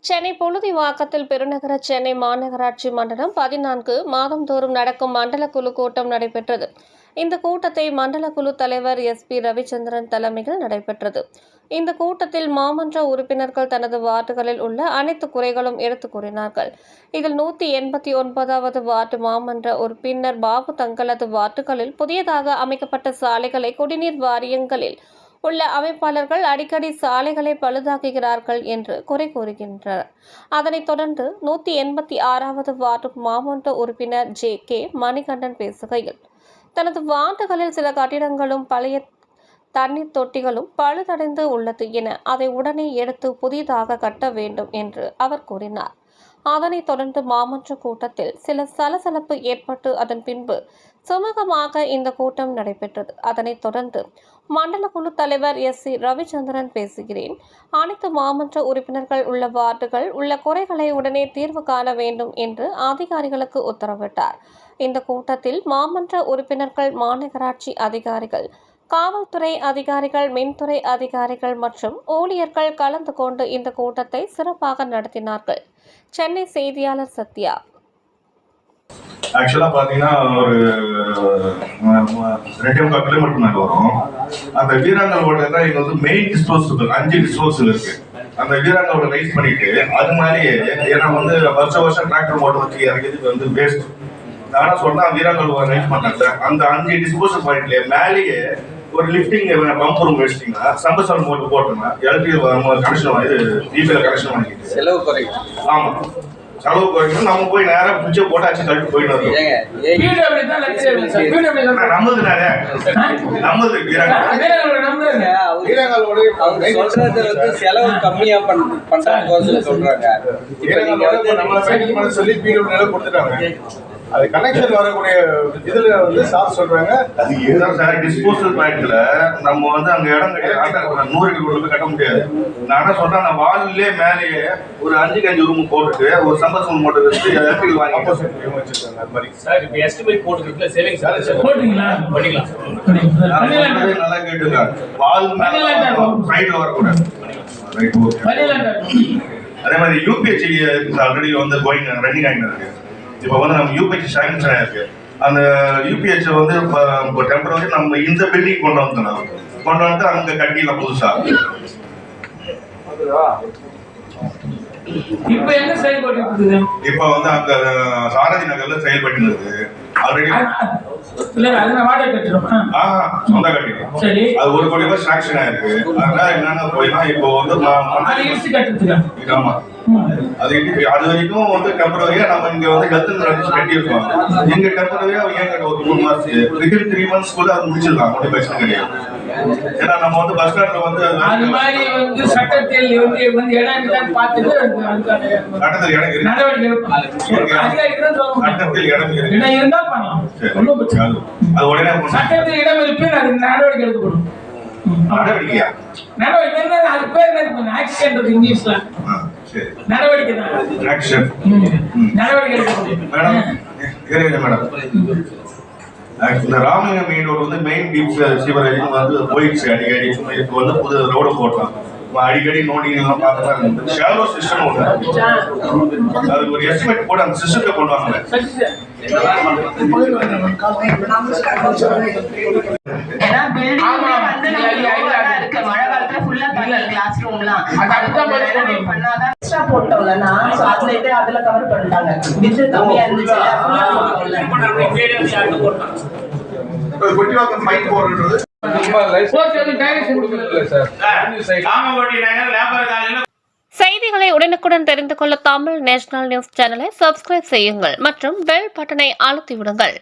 சென்னை புழுதிவாக்கத்தில் பெருநகர சென்னை மாநகராட்சி மண்டலம் 14 மாதந்தோறும் நடக்கும் மண்டல குழு கூட்டம் நடைபெற்றது. இந்த கூட்டத்தை மண்டல குழு தலைவர் SP ரவிச்சந்திரன் தலைமையில் நடைபெற்றது. இந்த கூட்டத்தில் மாமன்ற உறுப்பினர்கள் தனது வார்டுகளில் உள்ள அனைத்து குறைகளும் எடுத்துக் கூறினார்கள். இதில் 189வது வார்டு மாமன்ற உறுப்பினர் பாபு தங்களது வார்டுகளில் புதியதாக அமைக்கப்பட்ட சாலைகளை குடிநீர் வாரியங்களில் உள்ள அமைப்பாளர்கள் அடிக்கடி சாலைகளை பழுதாக்குகிறார்கள் என்று குறை கூறுகின்றனர். அதனைத் தொடர்ந்து 186வது வார்டு மாமன்ற உறுப்பினர் JK மணிகண்டன் பேசுகையில், தனது வார்டுகளில் சில கட்டிடங்களும் பழைய தண்ணீர் தொட்டிகளும் பழுதடைந்து உள்ளது என அதை உடனே எடுத்து புதிதாக கட்ட வேண்டும் என்று அவர் கூறினார். அதனைத் தொடர்ந்து மாமன்ற கூட்டத்தில் சில சலசலப்பு ஏற்பட்டு அதன் பின்பு சுமூகமாக இந்த கூட்டம் நடைபெற்றது. அதனைத் தொடர்ந்து மண்டல குழு தலைவர் SP ரவிச்சந்திரன் பேசுகிறேன். அனைத்து மாமன்ற உறுப்பினர்கள் உள்ள வார்டுகள் உள்ள குறைகளை உடனே தீர்வு காண வேண்டும் என்று அதிகாரிகளுக்கு உத்தரவிட்டார். இந்த கூட்டத்தில் மாமன்ற உறுப்பினர்கள், மாநகராட்சி அதிகாரிகள், காவல்துறை அதிகாரிகள், மின்துறை அதிகாரிகள் மற்றும் ஊழியர்கள் கலந்து கொண்டு இந்த கூட்டத்தை சிறப்பாக நடத்தினார்கள். சென்னை செய்தியாளர் சத்யா. ஆக்சுவலா பாத்தீங்கன்னா ஒரு 2.25 கிலோமீட்டர் மேல வரும். அந்த வீராங்கனோட தான் இங்க வந்து மெயின் டிஸ்போசபிள் 5 டிஸ்போசபிள் இருக்கு. அந்த வீராங்கனோட ரைஸ் பண்ணிட்டு அது மாதிரி ஏன்னா வந்து வருஷம் டிராக்டர் மோட்டர் வச்சு இறக்கிறதுக்கு வந்து வேஸ்ட். நானும் சொன்னா வீராங்கனோட ரைஸ் பண்ணாங்க. அந்த 5 டிஸ்போசல் பாயிண்ட்ல மேலேயே ஒரு லிஃப்டிங் பம்ப் ரூம் வச்சிட்டீங்கன்னா சம்பசல் மோட்டர் போட்டோம்னா எலக்ட்ரிக் கனெக்ஷன் இது டிபில கனெக்ஷன் பண்ணிக்கிட்டு செலவு குறையும். ஆமா, செலவு குறைக்கணும். நம்ம போய் நேரம் பிடிச்ச போட்டாச்சு கழிட்டு போயிட்டு வரோம். நம்மது செலவு கம்மியா பண்றாங்க சொல்லி கொடுத்துட்டாங்க. அது கனெக்ஷன் வரக்கூடிய இதுல வந்து சார் சொல்றாங்க அது இதுதான் சார். டிஸ்போசல் பாயிண்ட்ல நம்ம வந்து அங்க இடம் கிடையாது, 100 அடி போய் கட்ட முடியாது. நான் சொல்றேன், அந்த வால்லே மேலேயே ஒரு 5 ரூம் போட்டுட்டு ஒரு சம்பசம் மோட்டர் வச்சு எலக்ட்ரிக் வாங்கி வச்சிருக்காங்க. அது மாதிரி சார் இப்போ எஸ்டிமேட் போட்டுருக்குல சேவிங் சார் போடுறீங்களா? பண்ணிக்கலாம். நல்லா கேட்டுங்க. வால் மேல சைடுல வரக்கூடாது. Right, okay. அதே மாதிரி UPH ஆல்ரெடி வந்து கோயிங் ரன்னிங் ஆகிட்டு இருக்கு. இப்போ வந்து நம்ம UPH சாங்ஷன் இருக்கு. அந்த UPH வந்து இப்போ டெம்பரரி நம்ம இந்த பில்டிங் கொண்டு வந்து அங்க கட்டிடலாம் புதுசா. இப்போ என்ன செயல்பட்டு இருக்குது? இப்போ வந்து அங்க சாரதி நகர்ல செயல்பட்டு இருக்கு. ஆல்ரெடி இல்ல அது வாடகை கட்டிடும். சொந்த கட்டிடும். சரி, அது 1 கோடி ரூபாய் சாங்ஷன் ஆயிருக்கு. அதனால என்னன்னா போயினா இப்போ வந்து அது ஈஸி கட்டுறதுக்கு. ஆமா, அது வரைக்கும் வந்து டெம்பரரியா நம்ம இங்க வந்து ஹெல்த் கட்டியிருக்கோம். எங்க டெம்பரரியா ஏன் ஒரு 3 மாசம் 3 months அது முடிச்சிடலாம். ஒன்றும் பிரச்சனை கிடையாது. ஏன்னா நம்ம வந்து பஸ் ஸ்டாண்ட்ல வந்து அது மாதிரி வந்து சட்டத்தில் வந்து இடம் பார்த்துட்டு சட்டத்தில் இடம் இருக்கு. சட்டத்தில் இடம் இருக்கு. இடம் இருந்தா பண்ணலாம். அது உடனே சட்டத்தில் இடம் இருக்கு, அது நடவடிக்கை எடுக்கப்படும். நடவடிக்கையா? நடவடிக்கை அது பேர் என்ன? ஆக்சிடென்ட் இங்கிலீஷ்ல. சரி, நடவடிக்கை தான். ஆக்ஷன். நடவடிக்கை எடுக்கப்படும். மேடம் இந்த ராமலிங்கம் மெயின் ரோடு வந்து மெயின் டீப் சீவரேஜ் வந்து போயிடுச்சு. அடிக்கடி இப்போ வந்து புது ரோடு போட்டோம். அடிக்கடி நோண்டிங்கெல்லாம் பார்த்தா ஷாலோ சிஸ்டம் ஒன்று, அது ஒரு எஸ்டிமேட் போட்டு அந்த சிஸ்டத்தை கொண்டு வாங்க. அதுல கவர் பண்ணிட்டாங்க. வித்து கம்மியா இருந்துச்சு. செய்திகளை உடனுக்குடன் தெரிந்து கொள்ள தமிழ் நேஷனல் நியூஸ் சேனலை சப்ஸ்கிரைப் செய்யுங்கள் மற்றும் பெல் பட்டனை அழுத்தி விடுங்கள்.